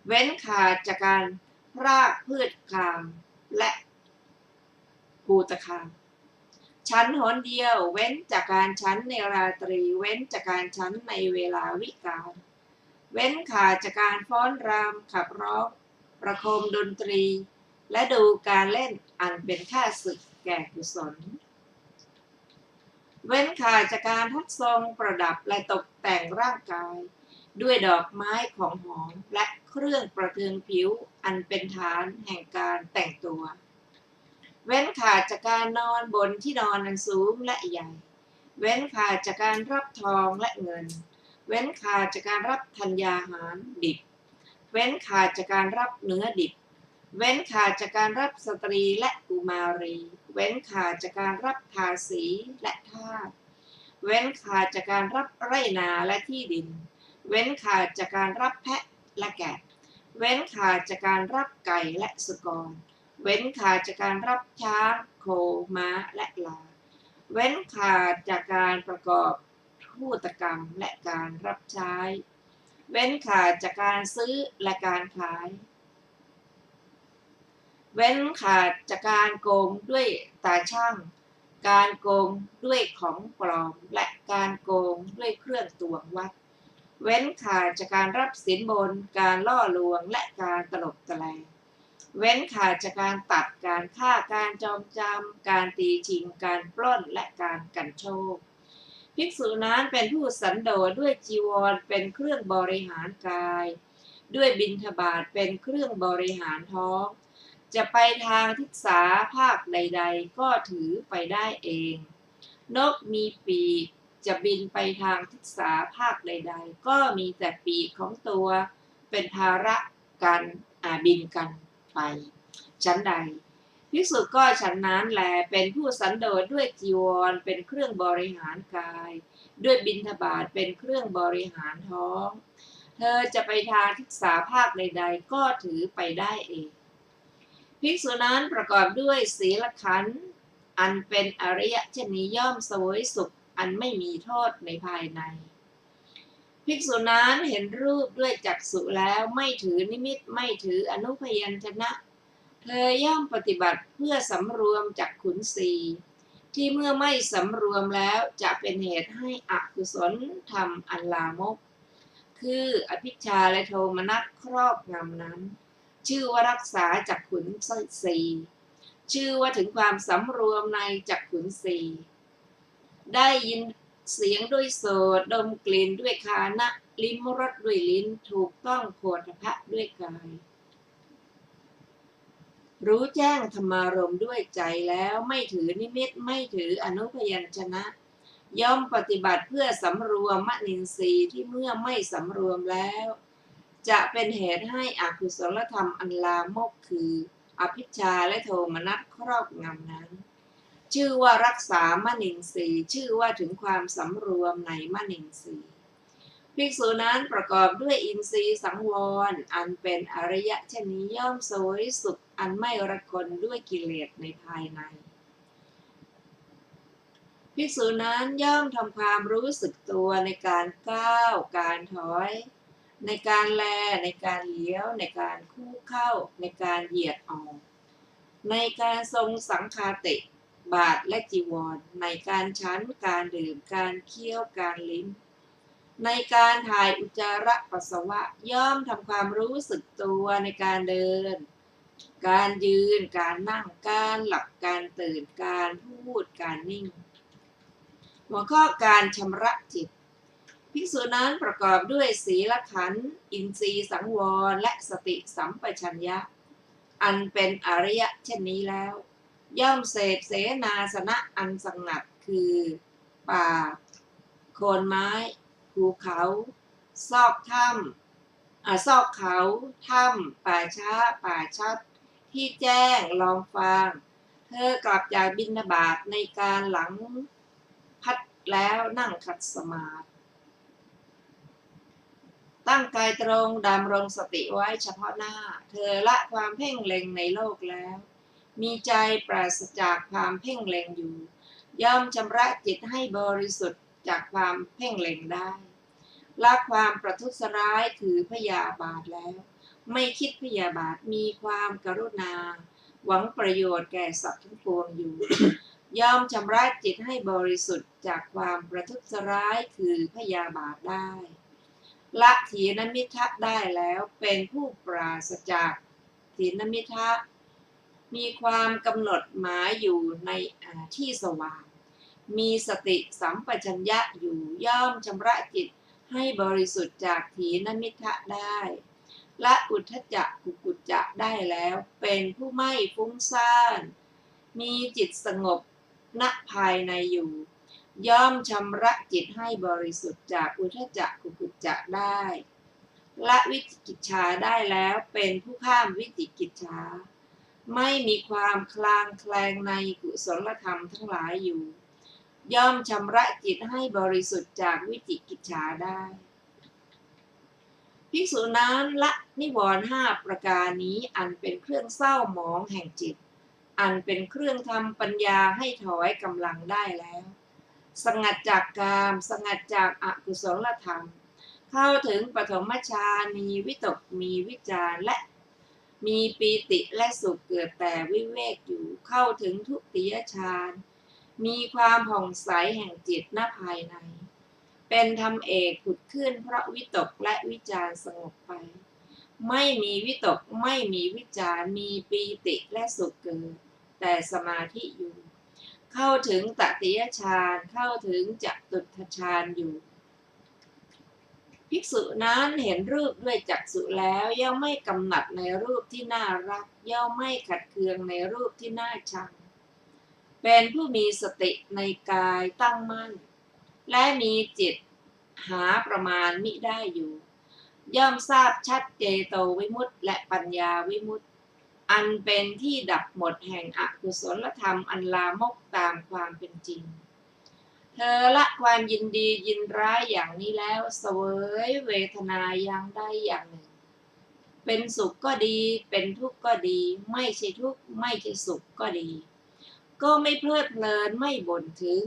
เว้นขาดจากการพรากพืชคามและภูตคามชั้นหนเดียวเว้นจากการชั้นในราตรีเว้นจากการชั้นในเวลาวิกาลเว้นขาดจากการฟ้อนรำขับร้องประโคมดนตรีและดูการเล่นอันเป็นข้าศึกแก่กุศลเว้นขาดจากการทัดทรงประดับและตกแต่งร่างกายด้วยดอกไม้ของหอมและเครื่องประเทืองผิวอันเป็นฐานแห่งการแต่งตัวเว้นขาดจากการนอนบนที่นอนอันสูงและใหญ่เว้นขาดจากการรับทองและเงินเว้นขาดจากการรับธัญญาหารดิบเว้นขาดจากการรับเนื้อดิบเว้นขาดจากการรับสตรีและกุมารีเว้นขาดจากการรับทาสีและทาสเว้นขาดจากการรับไร่นาและที่ดินเว้นขาดจากการรับแพะและแกะเว้นขาดจากการรับไก่และสุกร เว้นขาดจากการรับช้างโคม้าและลาเว้นขาดจากการประกอบธุรกรรมและการรับใช้เว้นขาดจากการซื้อและการขายเว้นขาดจากการโกงด้วยตาช่างการโกงด้วยของปลอมและการโกงด้วยเครื่องตวงวัดเว้นขาดจากการรับสินบนการล่อลวงและการตลบตะแลงเว้นขาดจากการตัดการฆ่าการจองจำการตีชิงการปล้นและการกันโชคภิกษุนั้นเป็นผู้สันโดษด้วยจีวรเป็นเครื่องบริหารกายด้วยบิณฑบาตเป็นเครื่องบริหารท้องจะไปทางทิศาภาคใดๆก็ถือไปได้เองนกมีปีกจะบินไปทางทิศาภาคใดๆก็มีแต่ปีกของตัวเป็นภาระกันบินกันไปชั้นใดภิกษุก็ฉันนั้นแลเป็นผู้สันโดษด้วยจีวรเป็นเครื่องบริหารกายด้วยบิณฑบาตเป็นเครื่องบริหารท้องเธอจะไปทางทิศาภาคใดๆก็ถือไปได้เองภิกษุนั้นประกอบด้วยศีลขันธ์อันเป็นอริยะเช่นนี้ย่อมเสวยสุขอันไม่มีโทษในภายในภิกษุนั้นเห็นรูปด้วยจักษุแล้วไม่ถือนิมิตไม่ถืออนุพยัญชนะเธอย่อมปฏิบัติเพื่อสำรวมจักขุนสีที่เมื่อไม่สำรวมแล้วจะเป็นเหตุให้อกุศลธรรมอันลามกคืออภิชฌาและโทมนัสครอบงำนั้นชื่อว่ารักษาจักขุนสีชื่อว่าถึงความสำรวมในจักขุนสีได้ยินเสียงด้วยโสตดมกลิ่นด้วยคานะลิ้มรสด้วยลิ้นถูกต้องโผฏฐัพพะด้วยกายรู้แจ้งธรรมารมณ์ด้วยใจแล้วไม่ถือนิมิตไม่ถืออนุพยัญชนะย่อมปฏิบัติเพื่อสำรวมมนินทรีย์ที่เมื่อไม่สำรวมแล้วจะเป็นเหตุให้อกุศลธรรมอันลามกคืออภิชฌาและโทมนัสครอบงำนั้นชื่อว่ารักษามนินทรีย์ชื่อว่าถึงความสำรวมในมนินทรีย์ภิกษุนั้นประกอบด้วยอินทรีย์สังวรอันเป็นอริยะเช่นนี้ย่อมเสวยสุขอันไม่ระคนด้วยกิเลสในภายในภิกษุนั้นย่อมทำความรู้สึกตัวในการก้าวการถอยในการแลในการเลี้ยวในการคู่เข้าในการเหยียดออกในการทรงสังฆาติบาทและจีวรในการฉันการดื่มการเคี้ยวการลิ้มในการถ่ายอุจจาระปัสสาวะย่อมทำความรู้สึกตัวในการเดินการยืนการนั่งการหลับการตื่นการพูดการนิ่งหัวข้อการชำระจิตภิกษุนั้นประกอบด้วยศีลขันธ์อินทรีย์สังวรและสติสัมปชัญญะอันเป็นอริยะเช่นนี้แล้วย่อมเสพเสนาสนะอันสงัดคือป่าโคนไม้ภูเขาซอกถ้ำซอกเขาถ้ำป่าช้าป่าชัดที่แจ้งลองฟังเธอกลับจากบิณฑบาตในการหลังพัดแล้วนั่งขัดสมาธิตั้งกายตรงดำรงสติไว้เฉพาะหน้าเธอละความเพ่งเล็งในโลกแล้วมีใจปราศจากความเพ่งเล็งอยู่ย่อมชำระจิตให้บริสุทธิ์จากความเพ่งเล็งได้ละความประทุษร้ายคือพยาบาทแล้วไม่คิดพยาบาทมีความกรุณาหวังประโยชน์แก่สัตว์ทั้งปวงอยู่ย่อมชำระจิตให้บริสุทธิ์จากความประทุษร้ายคือพยาบาทได้ละถีนมิทะได้แล้วเป็นผู้ปราศจากถีนมิทะมีความกำหนดหมายอยู่ในที่สว่างมีสติสัมปชัญญะอยู่ย่อมชำระจิตให้บริสุทธิ์จากถีนมิทะได้ละอุทธัจจะกุกุจจะได้แล้วเป็นผู้ไม่ฟุ้งซ่านมีจิตสงบณภายในอยู่ย่อมชำระจิตให้บริสุทธิ์จากอุทธัจจะกุกุจจะได้ละวิจิกิจฉาได้แล้วเป็นผู้ข้ามวิจิกิจฉาไม่มีความคลางแคลงในกุศลธรรมทั้งหลายอยู่ย่อมชำระจิตให้บริสุทธิ์จากวิจิกิจฉาได้ ภิกษุนั้นละนิวรณ์5ประการนี้อันเป็นเครื่องเศร้าหมองแห่งจิตอันเป็นเครื่องทำปัญญาให้ถอยกำลังได้แล้วสงัดจากกามสงัดจากอกุศลธรรมเข้าถึงปฐมฌานมีวิตกมีวิจารและมีปีติและสุขเกิดแต่วิเวกอยู่เข้าถึงทุติยฌานมีความผ่องใสแห่งจิตณภายในเป็นธรรมเอกผุดขึ้นเพราะวิตกและวิจารสงบไปไม่มีวิตกไม่มีวิจารมีปีติและสุขเกิดแต่สมาธิอยู่เข้าถึงตติยฌานเข้าถึงจตุตถฌานอยู่ภิกษุนั้นเห็นรูปด้วยจักษุแล้วย่อมไม่กำหนัดในรูปที่น่ารักย่อมไม่ขัดเคืองในรูปที่น่าชังเป็นผู้มีสติในกายตั้งมั่นและมีจิตหาประมาณมิได้อยู่ย่อมทราบชัดเจโตวิมุตติและปัญญาวิมุตติอันเป็นที่ดับหมดแห่งอกุศลธรรมอันลามกตามความเป็นจริงเธอละความยินดียินร้ายอย่างนี้แล้วเสวยเวทนาอย่างใดอย่างหนึ่งเป็นสุขก็ดีเป็นทุกข์ก็ดีไม่ใช่ทุกข์ไม่ใช่สุขก็ดีก็ไม่เพลิดเพลินไม่บ่นถึง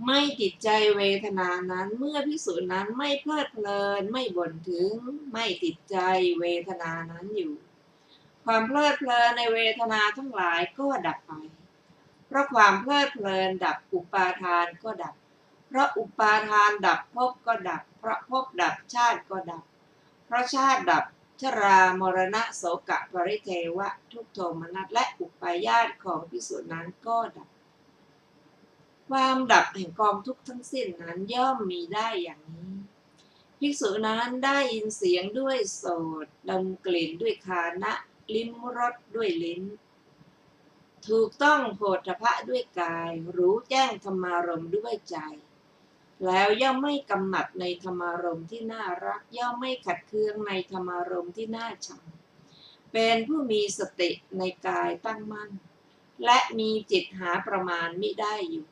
ไม่ติดใจเวทนานั้นเมื่อภิกษุนั้นไม่เพลิดเพลินไม่บ่นถึงไม่ติดใจเวทนานั้นอยู่ความเพลิดเพลินในเวทนาทั้งหลายก็ดับไปเพราะความเพลิดเพลินดับอุปาทานก็ดับเพราะอุปาทานดับภพก็ดับเพราะภพดับชาติก็ดับเพราะชาติดับชรามรณะโสกะปริเทวะทุกโทมนัสและอุปาญาตของภิกษุนั้นก็ดับความดับแห่งกองทุกข์ทั้งสิ้นนั้นย่อมมีได้อย่างนี้ภิกษุนั้นได้ยินเสียงด้วยโสตดมกลิ่นด้วยฆานะลิ้มรสด้วยลิ้นถูกต้องโผฏฐัพพะด้วยกายรู้แจ้งธรรมารมณ์ด้วยใจแล้วย่อมไม่กำหนัดในธรรมารมณ์ที่น่ารักย่อมไม่ขัดเคืองในธรรมารมณ์ที่น่าชังเป็นผู้มีสติในกายตั้งมั่นและมีจิตหาประมาณมิได้อยู่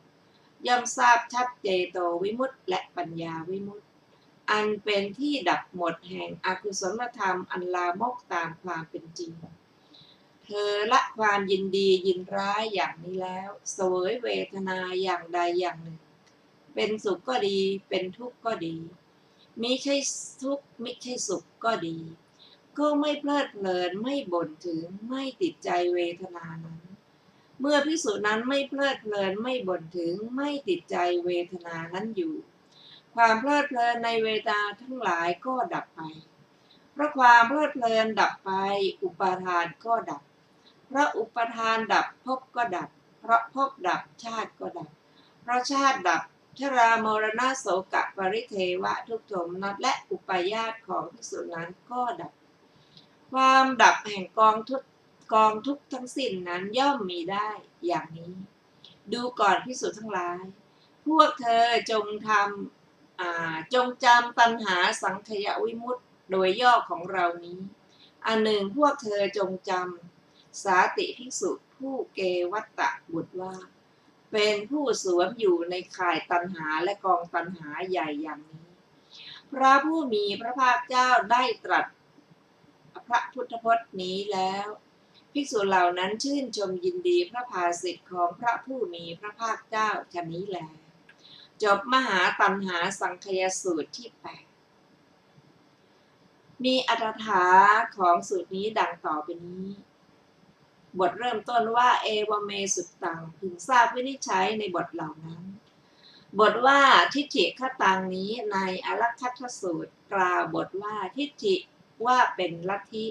ย่อมทราบชัดเจโตวิมุตติและปัญญาวิมุตติอันเป็นที่ดับหมดแห่งอกุศลธรรมอันลามกตามความเป็นจริงเธอละความยินดียินร้ายอย่างนี้แล้วเสวยเวทนาอย่างใดอย่างหนึ่งเป็นสุขก็ดีเป็นทุกข์ก็ดีมิใช่ทุกข์มิใช่สุขก็ดีก็ไม่เพลิดเพลินไม่บ่นถึงไม่ติดใจเวทนานั้นเมื่อภิกษุนั้นไม่เพลิดเพลินไม่บ่นถึงไม่ติดใจเวทนานั้นอยู่ความเพลิดเพลินในเวทนาทั้งหลายก็ดับไปเพราะความเพลิดเพลินดับไปอุปาทานก็ดับเพราะอุปาทานดับภพก็ดับเพราะภพดับชาติก็ดับเพราะชาติดับชรามรณะโสกะปริเทวะทุกโทมนัสและอุปาญาตของภิกษุนั้นก็ดับความดับแห่งกองทุกข์ทั้งสิ้นนั้นย่อมมีได้อย่างนี้ดูก่อนภิกษุทั้งหลายพวกเธอจงจำตัณหาสังขยวิมุตติโดยย่อของเรานี้อันหนึ่งพวกเธอจงจำสาติภิกษุผู้เกวัตตะบุตรว่าเป็นผู้สวมอยู่ในข่ายตัณหาและกองตัณหาใหญ่อย่างนี้พระผู้มีพระภาคเจ้าได้ตรัสพระพุทธพจน์นี้แล้วภิกษุเหล่านั้นชื่นชมยินดีพระภาสิทธิ์ของพระผู้มีพระภาคเจ้าฉะนี้แลจบมหาตัณหาสังคยสูตรที่ 8มีอรรถาของสูตรนี้ดังต่อไปนี้บทเริ่มต้นว่าเอวเมสุตตังพึงทราบวินิจฉัยในบทเหล่านั้นบทว่าทิฏฐิคตังนี้ในอลักคัตถสูตรกล่าวบทว่าทิฏฐิว่าเป็นลัทธิ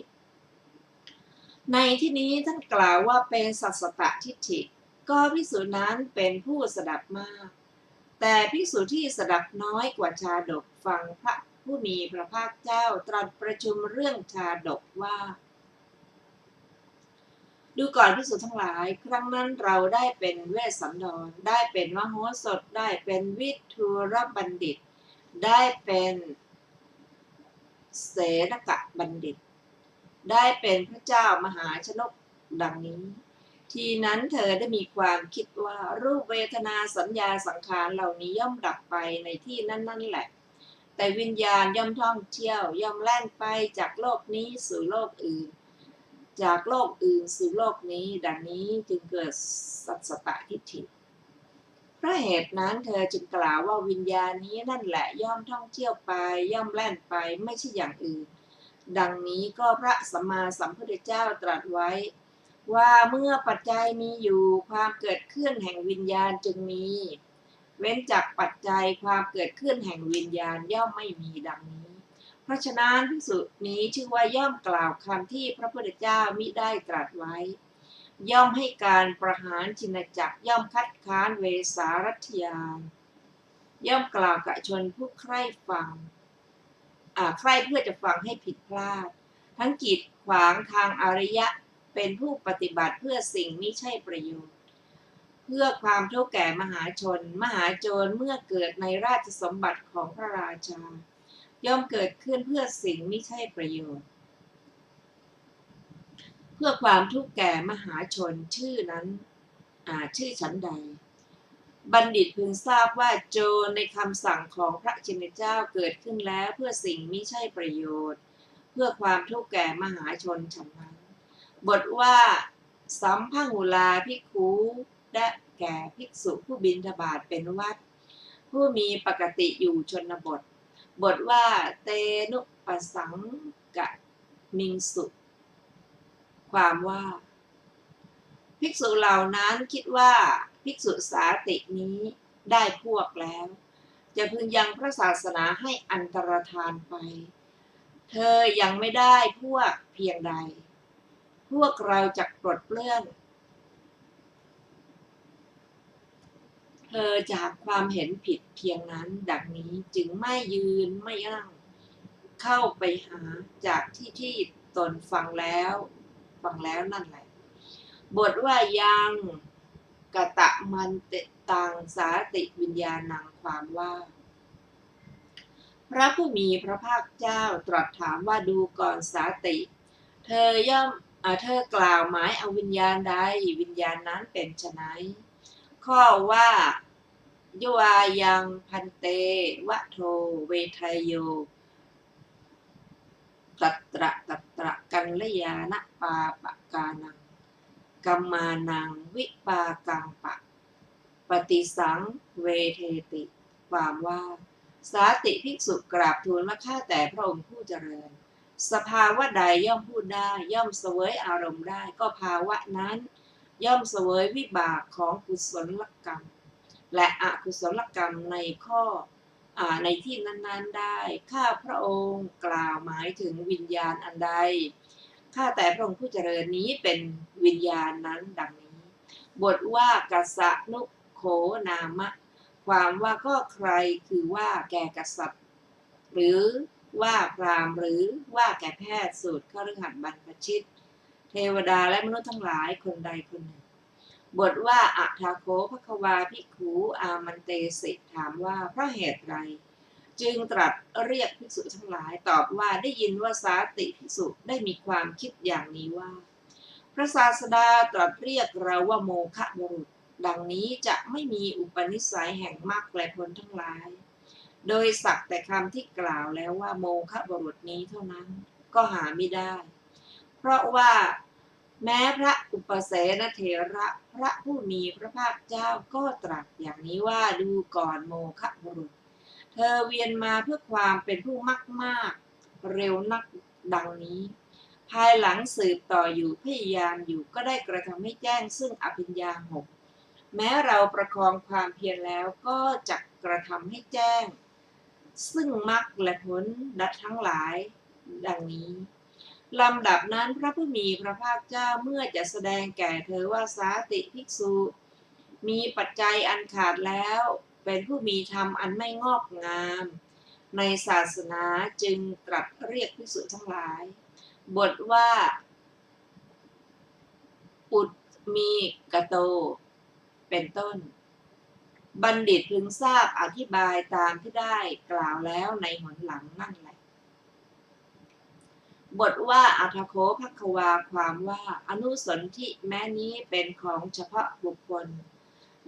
ในที่นี้ท่านกล่าวว่าเป็นสัสสตทิฏฐิก็ภิกษุนั้นเป็นผู้สดับมากแต่ภิกษุที่สดับน้อยกว่าชาดกฟังพระผู้มีพระภาคเจ้าตรัสประชุมเรื่องชาดกว่าดูก่อนภิกษุทั้งหลายครั้งนั้นเราได้เป็นเวสสันดรได้เป็นมโหสถได้เป็นวิทูรบัณฑิตได้เป็นเสนกะบัณฑิตได้เป็นพระเจ้ามหาชนกดังนี้ทีนั้นเธอได้มีความคิดว่ารูปเวทนาสัญญาสังขารเหล่านี้ย่อมดับไปในที่นั่นแหละ แต่วิญญาณย่อมท่องเที่ยวย่อมแล่นไปจากโลกนี้สู่โลกอื่นจากโลกอื่นสู่โลกนี้ดังนี้จึงเกิดสัสสตทิฏฐิเพราะเหตุนั้นเธอจึงกล่าวว่าวิญญาณนี้นั่นแหละย่อมท่องเที่ยวไปย่อมแล่นไปไม่ใช่อย่างอื่นดังนี้ก็พระสัมมาสัมพุทธเจ้าตรัสไว้ว่าเมื่อปัจจัยมีอยู่ความเกิดขึ้นแห่งวิญญาณจึงมีเว้นจากปัจจัยความเกิดขึ้นแห่งวิญญาณย่อมไม่มีดังนี้เพราะฉะนั้นภิกษุนี้ชื่อว่าย่อมกล่าวคำที่พระพุทธเจ้ามิได้ตรัสไว้ย่อมให้การประหารชินจักรย่อมคัดค้านเวสารัตยานย่อมกล่าวกับชนผู้ใคร่ฟังใคร่เพื่อจะฟังให้ผิดพลาดทั้งกีดขวางทางอริยะเป็นผู้ปฏิบัติเพื่อสิ่งมิใช่ประโยชน์เพื่อความทุกข์แก่มหาชนมหาโจรเมื่อเกิดในราชสมบัติของพระราชาย่อมเกิดขึ้นเพื่อสิ่งมิใช่ประโยชน์เพื่อความทุกข์แก่มหาชนชื่อนั้นชื่อฉันใดบัณฑิตพึงทราบว่าโจรในคำสั่งของพระชินเจ้าเกิดขึ้นแล้วเพื่อสิ่งมิใช่ประโยชน์เพื่อความทุกข์แก่มหาชนฉันนั้นบทว่าสัมภหุลาภิกขุได้แก่ภิกษุผู้บิณฑบาตเป็นวัดผู้มีปกติอยู่ชนบทบทว่าเตนุปสังกะมิงสุความว่าภิกษุเหล่านั้นคิดว่าภิกษุสาตินี้ได้พวกแล้วจะพึงยังพระศาสนาให้อันตรธานไปเธอยังไม่ได้พวกเพียงใดพวกเราจะปลดเปลื้องเธอจากความเห็นผิดเพียงนั้นดังนี้จึงไม่ยืนไม่นั่งเข้าไปหาจากที่ตนฟังแล้วนั่นแหละบทว่ายังกะตะมันเตตังสาติวิญญาณังความว่าพระผู้มีพระภาคเจ้าตรัสถามว่าดูก่อนสาติเธอกล่าวหมายเอาวิญญาณใดวิญญาณนั้นเป็นไฉนข้อว่ายวายังพันเตวะโทเวทายโยตัตระกัลยาณปาปะกานังกัมมานังวิปากังปฏิสังเวเทติความว่าสาติภิกษุกราบทูลว่าข้าแต่พระองค์ผู้เจริญสภาวะใดย่อมพูดได้ย่อมเสวยอารมณ์ได้ก็ภาวะนั้นย่อมเสวยวิบากของกุศลกรรมและอกุศลกรรมในข้อในที่นั้นๆได้ข้าพระองค์กล่าวหมายถึงวิญญาณอันใดข้าแต่พระองค์ผู้เจริญนี้เป็นวิญญาณนั้นดังนี้บทว่ากัสสนุโขนามะความว่าก็ใครคือว่าแก่กษัตริย์หรือว่าพราหมณ์หรือว่าแก่แพทย์สูตรคฤหัสถ์บรรพชิตเทวดาและมนุษย์ทั้งหลายคนใดคนหนึ่งบทว่าอัฏฐาโคภควาภิกขุอามันเตสิถามว่าเพราะเหตุไรจึงตรัสเรียกภิกษุทั้งหลายตอบว่าได้ยินว่าสาติภิกษุได้มีความคิดอย่างนี้ว่าพระศาสดาตรัสเรียกเราว่าโมฆะบุรุษดังนี้จะไม่มีอุปนิสัยแห่งมรรคและผลทั้งหลายโดยสักแต่คำที่กล่าวแล้วว่าโมฆะบุรุษนี้เท่านั้นก็หาไม่ได้เพราะว่าแม้พระอุปเสนเถระพระผู้มีพระภาคเจ้าก็ตรัสอย่างนี้ว่าดูก่อนโมฆะบุรุษเธอเวียนมาเพื่อความเป็นผู้มากเร็วนักดังนี้ภายหลังสืบต่ออยู่พยายามอยู่ก็ได้กระทำให้แจ้งซึ่งอภิญญาหกแม้เราประคองความเพียรแล้วก็จะกระทำให้แจ้งซึ่งมรรคและผลทั้งหลายดังนี้ลำดับนั้นพระผู้มีพระภาคเจ้าเมื่อจะแสดงแก่เธอว่าสาติภิกษุมีปัจจัยอันขาดแล้วเป็นผู้มีธรรมอันไม่งอกงามในศาสนาจึงตรัสเรียกภิกษุทั้งหลายบทว่าอุดมีกโตเป็นต้นบัณฑิตพึงทราบอธิบายตามที่ได้กล่าวแล้วในหนหลังนั่นแหละบทว่าอัฏฐโคภควาความว่าอนุสนธิแม้นี้เป็นของเฉพาะบุคคล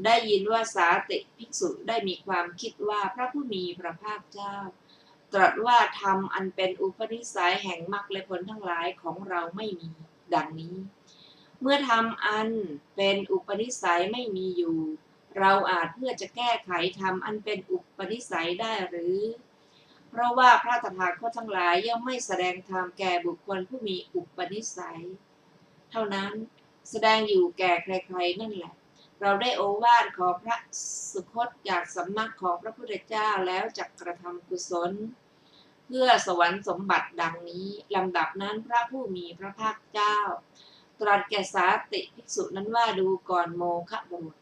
ได้ยินว่าสาติภิกษุได้มีความคิดว่าพระผู้มีพระภาคเจ้า ตรัสว่าธรรมอันเป็นอุปนิสัยแห่งมรรคและผลทั้งหลายของเราไม่มีดังนี้เมื่อธรรมอันเป็นอุปนิสัยไม่มีอยู่เราอาจเพื่อจะแก้ไขธรรมอันเป็นอุปนิสัยได้หรือเพราะว่าพระตถาคตทั้งหลายย่อมไม่แสดงธรรมแก่บุคคลผู้มีอุปนิสัยเท่านั้นแสดงอยู่แก่ใครๆนั่นแหละเราได้โอวาทของพระสุคตจากสำนักของพระพุทธเจ้าแล้วจักกระทำกุศลเพื่อสวรรค์สมบัติดังนี้ลำดับนั้นพระผู้มีพระภาคเจ้าตรัสแก่สาติภิกษุนั้นว่าดูก่อนโมฆะบุรุษ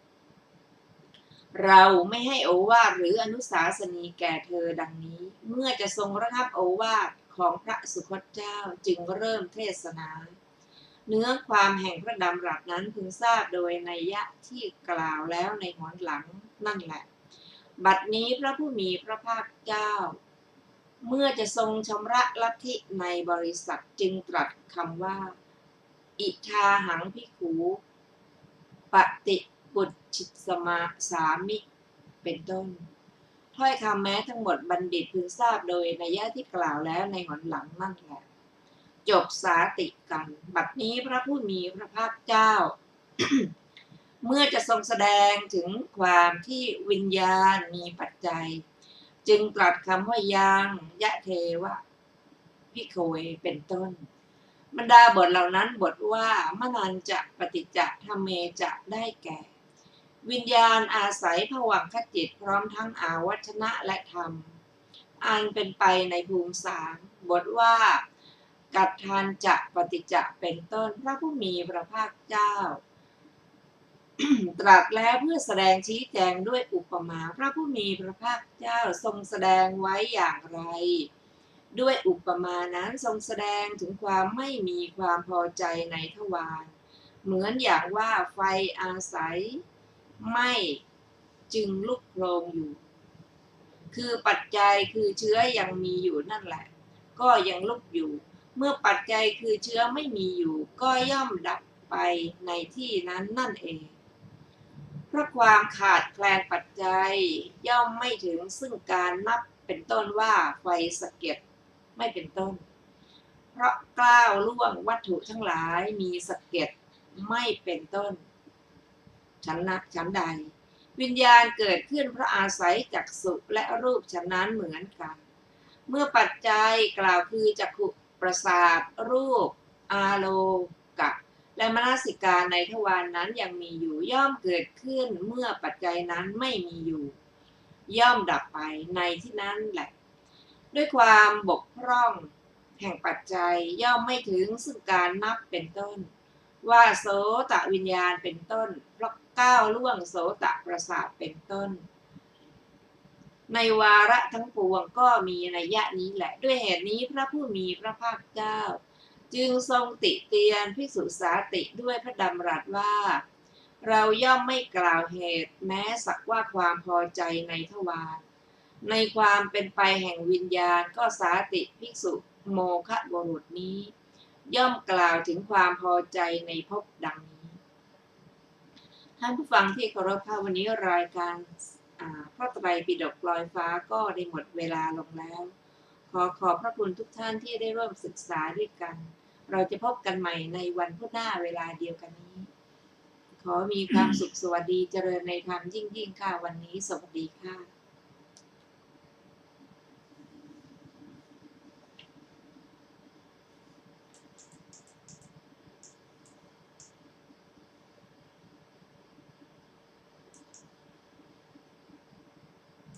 เราไม่ให้โอวาทหรืออนุสาสนีแก่เธอดังนี้เมื่อจะทรงระงับโอวาทของพระสุคตเจ้าจึงเริ่มเทศนาเนื้อความแห่งพระดำรัสนั้นพึงทราบโดยนัยยะที่กล่าวแล้วในหอนหลังนั่นแหละบัดนี้พระผู้มีพระภาคเจ้าเมื่อจะทรงชำระลัทธิในบริษัทจึงตรัสคำว่าอิทาหังภิกขุปฏิปุจฉิสมาสามิเป็นต้นถ้อยคำแม้ทั้งหมดบัณฑิตพึงทราบโดยนัยยะที่กล่าวแล้วในหอนหลังนั่นแหละจบสาติกันบัดนี้พระผู้มีพระภาคเจ้า เมื่อจะทรงแสดงถึงความที่วิญญาณมีปัจจัยจึงตรัสคำว่ายังยะเทวะภิกขเวเป็นต้นบรรดาบทเหล่านั้นบทว่ามนันจะปฏิจะธรรมเมจะได้แก่วิญญาณอาศัยภวังคจิตพร้อมทั้งอาวัชนะและธรรมอันเป็นไปในภูมิสามบทว่ากัตทันจะปฏิจะเป็นต้นพระผู้มีพระภาคเจ้า ตรัสแล้วเพื่อแสดงชี้แจงด้วยอุปมาพระผู้มีพระภาคเจ้าทรงแสดงไว้อย่างไรด้วยอุปมานั้นทรงแสดงถึงความไม่มีความพอใจในทวารเหมือนอย่างว่าไฟอาศัยไม่จึงลุกโผล่อยู่คือปัจจัยคือเชื้อยังมีอยู่นั่นแหละก็ยังลุกอยู่เมื่อปัจจัยคือเชื้อไม่มีอยู่ก็ย่อมดับไปในที่นั้นนั่นเองเพราะความขาดแคลนปัจจัยย่อมไม่ถึงซึ่งการนับเป็นต้นว่าไฟสะเก็ดไม่เป็นต้นเพราะก้าวล่วงวัตถุทั้งหลายมีสะเก็ดไม่เป็นต้นฉันใดวิญญาณเกิดขึ้นเพราะอาศัยจักษุและรูปฉะนั้นเหมือนกันเมื่อปัจจัยกล่าวคือจักขุประสาทรูปอาโลกะและมนสิการในทวารนั้นยังมีอยู่ย่อมเกิดขึ้นเมื่อปัจจัยนั้นไม่มีอยู่ย่อมดับไปในที่นั้นแหละด้วยความบกพร่องแห่งปัจจัยย่อมไม่ถึงซึ่งการนับเป็นต้นว่าโสตวิญญาณเป็นต้นเพราะก้าวล่วงโสตประสาทเป็นต้นในวาระทั้งปวงก็มีนัยยะนี้แหละด้วยเหตุนี้พระผู้มีพระภาคเจ้าจึงทรงติเตียนภิกษุสาติด้วยพระดำรัสว่าเราย่อมไม่กล่าวเหตุแม้สักว่าความพอใจในทวารในความเป็นไปแห่งวิญญาณก็สาติภิกษุโมฆะบุรุษนี้ย่อมกล่าวถึงความพอใจในภพดังนี้ท่านผู้ฟังที่เคารพค่ะวันนี้รายการพระไตรปิฎกลอยฟ้าก็ได้หมดเวลาลงแล้วขอบพระคุณทุกท่านที่ได้ร่วมศึกษาด้วยกันเราจะพบกันใหม่ในวันพุธหน้าเวลาเดียวกันนี้ขอมีความสุขสวัสดีเจริญในธรรมยิ่งค่ะวันนี้สวัสดีค่ะ